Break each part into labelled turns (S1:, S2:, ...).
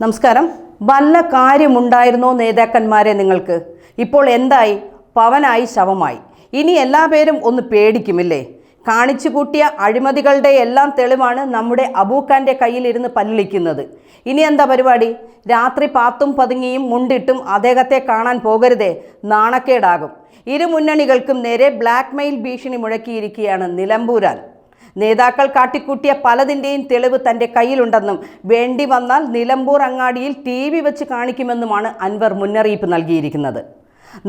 S1: നമസ്കാരം. വല്ല കാര്യമുണ്ടായിരുന്നോ നേതാക്കന്മാരെ നിങ്ങൾക്ക്? ഇപ്പോൾ എന്തായി? പവനായി ശവമായി. ഇനി എല്ലാ പേരും ഒന്ന് പേടിക്കുമില്ലേ? കാണിച്ചു കൂട്ടിയ അഴിമതികളുടെ എല്ലാം തെളിവാണ് നമ്മുടെ അബൂഖാന്റെ കയ്യിലിരുന്ന് പല്ലിളിക്കുന്നത്. ഇനി എന്താ പരിപാടി? രാത്രി പാത്തും പതുങ്ങിയും മുണ്ടിട്ടും അദ്ദേഹത്തെ കാണാൻ പോകരുതേ, നാണക്കേടാകും. ഇരു മുന്നണികൾക്കും നേരെ ബ്ലാക്ക് മെയിൽ ഭീഷണി മുഴക്കിയിരിക്കുകയാണ് നിലമ്പൂരാൻ. നേതാക്കൾ കാട്ടിക്കൂട്ടിയ പലതിൻ്റെയും തെളിവ് തൻ്റെ കയ്യിലുണ്ടെന്നും വേണ്ടി വന്നാൽ നിലമ്പൂർ അങ്ങാടിയിൽ TV വെച്ച് കാണിക്കുമെന്നുമാണ് അൻവർ മുന്നറിയിപ്പ് നൽകിയിരിക്കുന്നത്.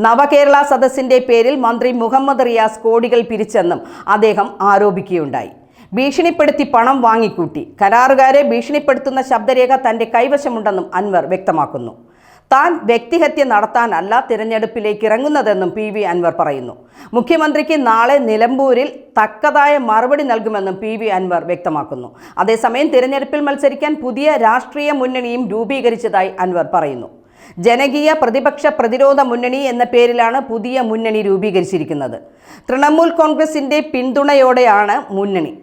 S1: നവകേരള സദസ്സിൻ്റെ പേരിൽ മന്ത്രി മുഹമ്മദ് റിയാസ് കോടികൾ പിരിച്ചെന്നും അദ്ദേഹം ആരോപിക്കുകയുണ്ടായി. ഭീഷണിപ്പെടുത്തി പണം വാങ്ങിക്കൂട്ടി. കരാറുകാരെ ഭീഷണിപ്പെടുത്തുന്ന ശബ്ദരേഖ തൻ്റെ കൈവശമുണ്ടെന്നും അൻവർ വ്യക്തമാക്കുന്നു. താൻ വ്യക്തിഹത്യ നടത്താനല്ല തിരഞ്ഞെടുപ്പിലേക്ക് ഇറങ്ങുന്നതെന്നും PV അൻവർ പറയുന്നു. മുഖ്യമന്ത്രിക്ക് നാളെ നിലമ്പൂരിൽ തക്കതായ മറുപടി നൽകുമെന്നും PV അൻവർ വ്യക്തമാക്കുന്നു. അതേസമയം തിരഞ്ഞെടുപ്പിൽ മത്സരിക്കാൻ പുതിയ രാഷ്ട്രീയ മുന്നണിയും രൂപീകരിച്ചതായി അൻവർ പറയുന്നു. ജനകീയ പ്രതിപക്ഷ പ്രതിരോധ മുന്നണി എന്ന പേരിലാണ് പുതിയ മുന്നണി രൂപീകരിച്ചിരിക്കുന്നത്. തൃണമൂൽ കോൺഗ്രസിൻ്റെ പിന്തുണയോടെയാണ് മുന്നണി.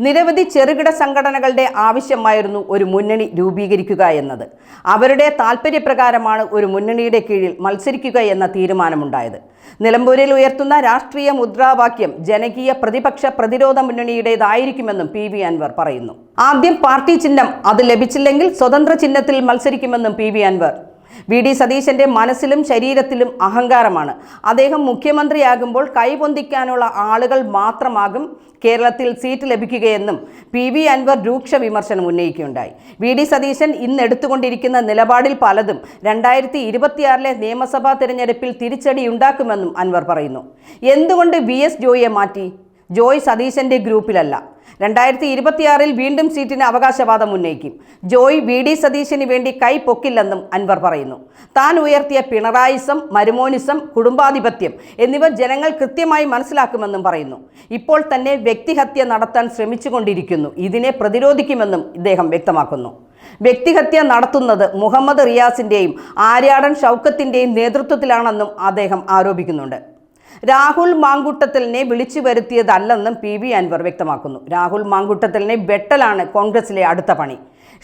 S1: നിരവധി ചെറുകിട സംഘടനകളുടെ ആവശ്യമായിരുന്നു ഒരു മുന്നണി രൂപീകരിക്കുക എന്നത്. അവരുടെ താൽപ്പര്യപ്രകാരമാണ് ഒരു മുന്നണിയുടെ കീഴിൽ മത്സരിക്കുക എന്ന തീരുമാനമുണ്ടായത്. നിലമ്പൂരിൽ ഉയർത്തുന്ന രാഷ്ട്രീയ മുദ്രാവാക്യം ജനകീയ പ്രതിപക്ഷ പ്രതിരോധ മുന്നണിയുടേതായിരിക്കുമെന്നും PV അൻവർ പറയുന്നു. ആദ്യം പാർട്ടി ചിഹ്നം, അത് ലഭിച്ചില്ലെങ്കിൽ സ്വതന്ത്ര ചിഹ്നത്തിൽ മത്സരിക്കുമെന്നും PV അൻവർ. VD സതീശന്റെ മനസ്സിലും ശരീരത്തിലും അഹങ്കാരമാണ്. അദ്ദേഹം മുഖ്യമന്ത്രിയാകുമ്പോൾ കൈപൊന്തിക്കാനുള്ള ആളുകൾ മാത്രമാകും കേരളത്തിൽ സീറ്റ് ലഭിക്കുകയെന്നും PV അൻവർ രൂക്ഷ വിമർശനം ഉന്നയിക്കുകയുണ്ടായി. VD സതീശൻ ഇന്ന് എടുത്തുകൊണ്ടിരിക്കുന്ന നിലപാടിൽ പലതും 2026 നിയമസഭാ തിരഞ്ഞെടുപ്പിൽ തിരിച്ചടിയുണ്ടാക്കുമെന്നും അൻവർ പറയുന്നു. എന്തുകൊണ്ട് VS ജോയിയെ മാറ്റി? ജോയ് സതീശന്റെ ഗ്രൂപ്പിലല്ല. 2026 വീണ്ടും സീറ്റിന് അവകാശവാദം ഉന്നയിക്കും. ജോയ് VD സതീശന് വേണ്ടി കൈ പൊക്കില്ലെന്നും അൻവർ പറയുന്നു. താൻ ഉയർത്തിയ പിണറായിസം, മരുമോനിസം, കുടുംബാധിപത്യം എന്നിവ ജനങ്ങൾ കൃത്യമായി മനസ്സിലാക്കുമെന്നും പറയുന്നു. ഇപ്പോൾ തന്നെ വ്യക്തിഹത്യ നടത്താൻ ശ്രമിച്ചുകൊണ്ടിരിക്കുന്നു. ഇതിനെ പ്രതിരോധിക്കുമെന്നും ഇദ്ദേഹം വ്യക്തമാക്കുന്നു. വ്യക്തിഹത്യ നടത്തുന്നത് മുഹമ്മദ് റിയാസിൻ്റെയും ആര്യാടൻ ഷൗക്കത്തിൻ്റെയും നേതൃത്വത്തിലാണെന്നും അദ്ദേഹം ആരോപിക്കുന്നുണ്ട്. രാഹുൽ മാങ്കൂട്ടത്തലിനെ വിളിച്ചു വരുത്തിയതല്ലെന്നും PV അൻവർ വ്യക്തമാക്കുന്നു. രാഹുൽ മാങ്കൂട്ടത്തലിനെ വെട്ടലാണ് കോൺഗ്രസിലെ അടുത്ത പണി.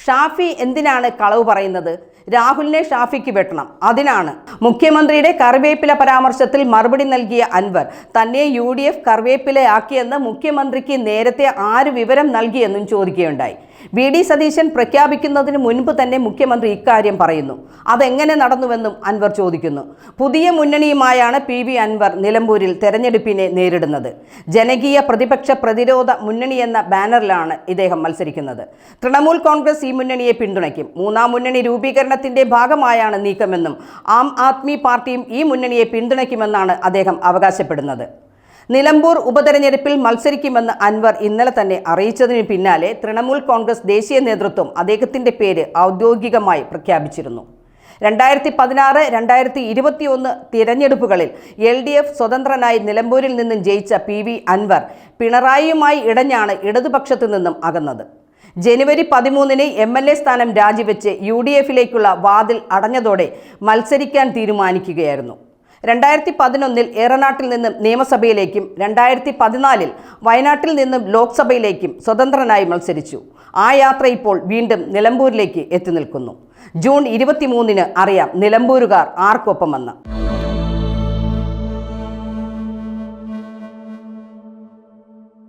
S1: ഷാഫി എന്തിനാണ് കളവ് പറയുന്നത്? രാഹുലിനെ ഷാഫിക്ക് വെട്ടണം. അതിനാണ്. മുഖ്യമന്ത്രിയുടെ കറിവേപ്പില പരാമർശത്തിൽ മറുപടി നൽകിയ അൻവർ തന്നെ UDF കറിവേപ്പിലയാക്കിയെന്ന് മുഖ്യമന്ത്രിക്ക് നേരത്തെ ആര് വിവരം നൽകിയെന്നും ചോദിക്കുകയുണ്ടായി. VD സതീശൻ പ്രഖ്യാപിക്കുന്നതിന് മുൻപ് തന്നെ മുഖ്യമന്ത്രി ഇക്കാര്യം പറയുന്നു. അതെങ്ങനെ നടന്നുവെന്നും അൻവർ ചോദിക്കുന്നു. പുതിയ മുന്നണിയുമായാണ് PV അൻവർ നിലമ്പൂരിൽ തെരഞ്ഞെടുപ്പിനെ നേരിടുന്നത്. ജനകീയ പ്രതിപക്ഷ പ്രതിരോധ മുന്നണി എന്ന ബാനറിലാണ് ഇദ്ദേഹം മത്സരിക്കുന്നത്. തൃണമൂൽ കോൺഗ്രസ് ഈ മുന്നണിയെ പിന്തുണയ്ക്കും. മൂന്നാം മുന്നണി രൂപീകരണത്തിന്റെ ഭാഗമായാണ് നീക്കമെന്നും ആം ആദ്മി പാർട്ടിയും ഈ മുന്നണിയെ പിന്തുണയ്ക്കുമെന്നാണ് അദ്ദേഹം അവകാശപ്പെടുന്നത്. നിലമ്പൂർ ഉപതെരഞ്ഞെടുപ്പിൽ മത്സരിക്കുമെന്ന് അൻവർ ഇന്നലെ തന്നെ അറിയിച്ചതിന് പിന്നാലെ തൃണമൂൽ കോൺഗ്രസ് ദേശീയ നേതൃത്വം അദ്ദേഹത്തിൻ്റെ പേര് ഔദ്യോഗികമായി പ്രഖ്യാപിച്ചിരുന്നു. 2016, 2021 തിരഞ്ഞെടുപ്പുകളിൽ LDF സ്വതന്ത്രനായി നിലമ്പൂരിൽ നിന്നും ജയിച്ച PV അൻവർ പിണറായിയുമായി ഇടഞ്ഞാണ് ഇടതുപക്ഷത്തു നിന്നും അകന്നത്. ജനുവരി 13 MLA സ്ഥാനം രാജിവെച്ച് UDFിലേക്കുള്ള വാതിൽ അടഞ്ഞതോടെ മത്സരിക്കാൻ തീരുമാനിക്കുകയായിരുന്നു. 2011 ഏറനാട്ടിൽ നിന്നും നിയമസഭയിലേക്കും 2014 വയനാട്ടിൽ നിന്നും ലോക്സഭയിലേക്കും സ്വതന്ത്രനായി മത്സരിച്ചു. ആ യാത്ര ഇപ്പോൾ വീണ്ടും നിലമ്പൂരിലേക്ക് എത്തി നിൽക്കുന്നു. ജൂൺ 23 അറിയാം നിലമ്പൂരുകാർ ആർക്കൊപ്പമെന്ന്.